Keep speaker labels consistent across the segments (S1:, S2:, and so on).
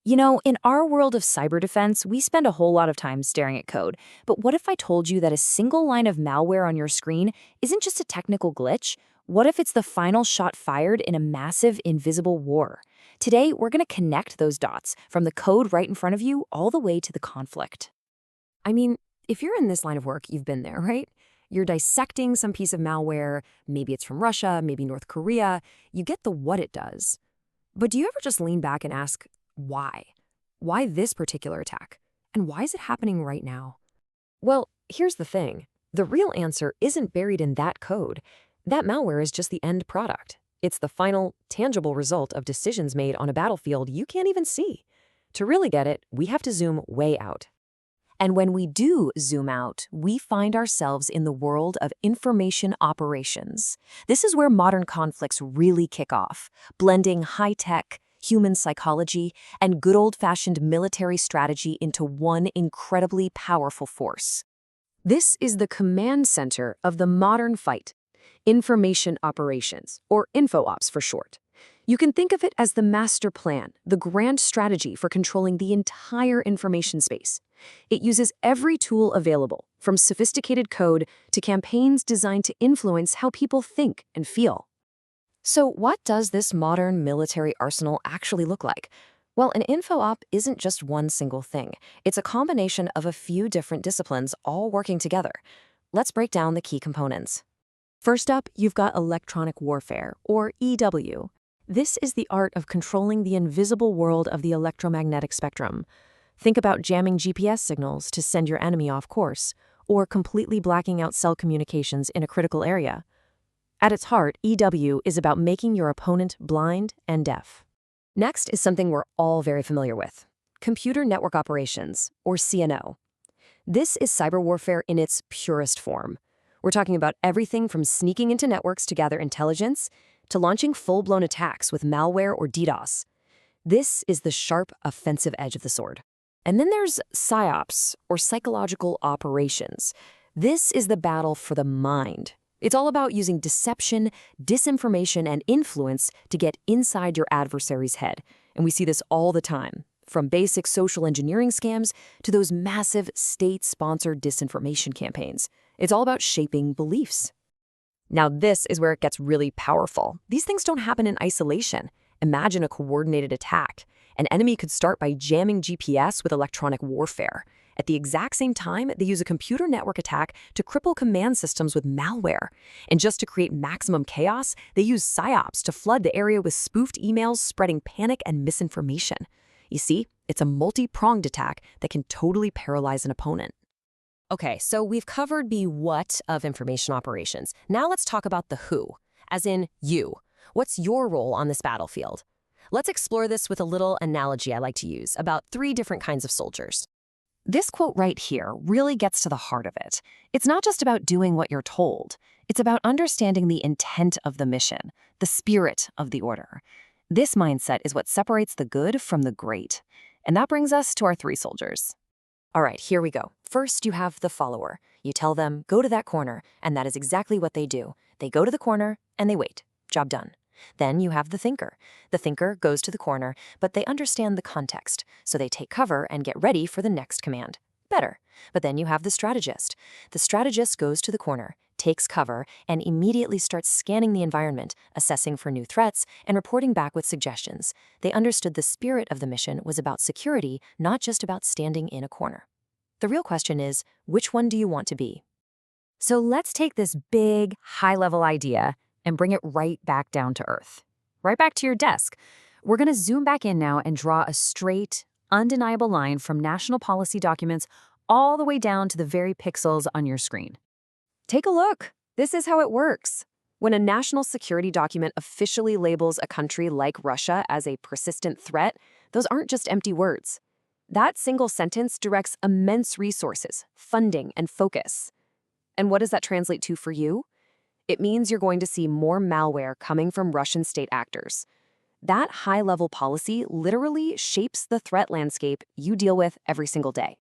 S1: You know, in our world of cyber defense, we spend a whole lot of time staring at code. But what if I told you that a single line of malware on your screen isn't just a technical glitch? What if it's the final shot fired in a massive, invisible war? Today, we're going to connect those dots from the code right in front of you all the way to the conflict.
S2: I mean, if you're in this line of work, you've been there, right? You're dissecting some piece of malware, maybe it's from Russia, maybe North Korea. You get the what it does. But do you ever just lean back and ask, why? Why this particular attack? And why is it happening right now? Well, here's the thing. The real answer isn't buried in that code. That malware is just the end product. It's the final, tangible result of decisions made on a battlefield you can't even see. To really get it, we have to zoom way out.
S1: And when we do zoom out, we find ourselves in the world of information operations. This is where modern conflicts really kick off, blending high-tech, human psychology, and good old-fashioned military strategy into one incredibly powerful force.
S2: This is the command center of the modern fight, information operations, or InfoOps for short. You can think of it as the master plan, the grand strategy for controlling the entire information space. It uses every tool available, from sophisticated code to campaigns designed to influence how people think and feel. So what does this modern military arsenal actually look like? Well, an info-op isn't just one single thing. It's a combination of a few different disciplines all working together. Let's break down the key components. First up, you've got electronic warfare, or EW. This is the art of controlling the invisible world of the electromagnetic spectrum. Think about jamming GPS signals to send your enemy off course, or completely blacking out cell communications in a critical area. At its heart, EW is about making your opponent blind and deaf. Next is something we're all very familiar with: computer network operations, or CNO. This is cyber warfare in its purest form. We're talking about everything from sneaking into networks to gather intelligence to launching full-blown attacks with malware or DDoS. This is the sharp, offensive edge of the sword. And then there's PSYOPs, or psychological operations. This is the battle for the mind. It's all about using deception, disinformation, and influence to get inside your adversary's head. And we see this all the time, from basic social engineering scams to those massive state-sponsored disinformation campaigns. It's all about shaping beliefs. Now, this is where it gets really powerful. These things don't happen in isolation. Imagine a coordinated attack. An enemy could start by jamming GPS with electronic warfare. At the exact same time, they use a computer network attack to cripple command systems with malware. And just to create maximum chaos, they use PSYOPs to flood the area with spoofed emails spreading panic and misinformation. You see, it's a multi-pronged attack that can totally paralyze an opponent. Okay, so we've covered the what of information operations. Now let's talk about the who, as in you. What's your role on this battlefield? Let's explore this with a little analogy I like to use about 3 different kinds of soldiers. This quote right here really gets to the heart of it. It's not just about doing what you're told. It's about understanding the intent of the mission, the spirit of the order. This mindset is what separates the good from the great. And that brings us to our 3 soldiers. All right, here we go. First, you have the follower. You tell them, go to that corner, and that is exactly what they do. They go to the corner, and they wait. Job done. Then you have the thinker. The thinker goes to the corner, but they understand the context, so they take cover and get ready for the next command. Better. But then you have the strategist. The strategist goes to the corner, takes cover, and immediately starts scanning the environment, assessing for new threats, and reporting back with suggestions. They understood the spirit of the mission was about security, not just about standing in a corner. The real question is, which one do you want to be? So let's take this big, high-level idea and bring it right back down to earth. Right back to your desk. We're going to zoom back in now and draw a straight, undeniable line from national policy documents all the way down to the very pixels on your screen. Take a look. This is how it works. When a national security document officially labels a country like Russia as a persistent threat, those aren't just empty words. That single sentence directs immense resources, funding, and focus. And what does that translate to for you? It means you're going to see more malware coming from Russian state actors. That high-level policy literally shapes the threat landscape you deal with every single day.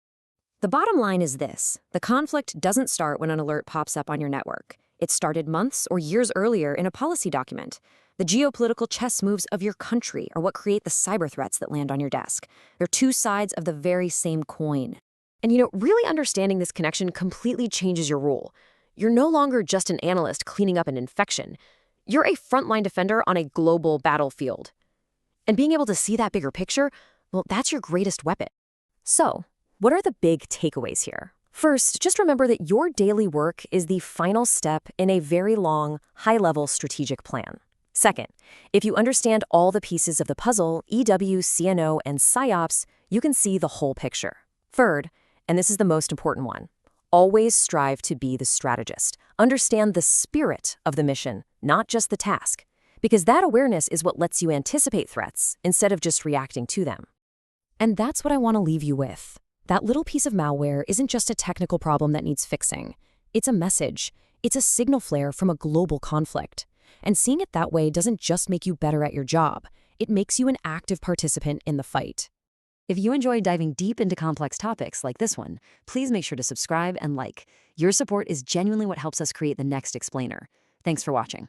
S2: The bottom line is this: the conflict doesn't start when an alert pops up on your network. It started months or years earlier in a policy document.
S1: The geopolitical chess moves of your country are what create the cyber threats that land on your desk. They're two sides of the very same coin. And really understanding this connection completely changes your role. You're no longer just an analyst cleaning up an infection. You're a frontline defender on a global battlefield. And being able to see that bigger picture, well, that's your greatest weapon. So, what are the big takeaways here? First, just remember that your daily work is the final step in a very long, high-level strategic plan. Second, if you understand all the pieces of the puzzle, EW, CNO, and PsyOps, you can see the whole picture. Third, and this is the most important one, always strive to be the strategist. Understand the spirit of the mission, not just the task, because that awareness is what lets you anticipate threats instead of just reacting to them. And that's what I want to leave you with. That little piece of malware isn't just a technical problem that needs fixing. It's a message. It's a signal flare from a global conflict. And seeing it that way doesn't just make you better at your job. It makes you an active participant in the fight. If you enjoy diving deep into complex topics like this one, please make sure to subscribe and like. Your support is genuinely what helps us create the next explainer. Thanks for watching.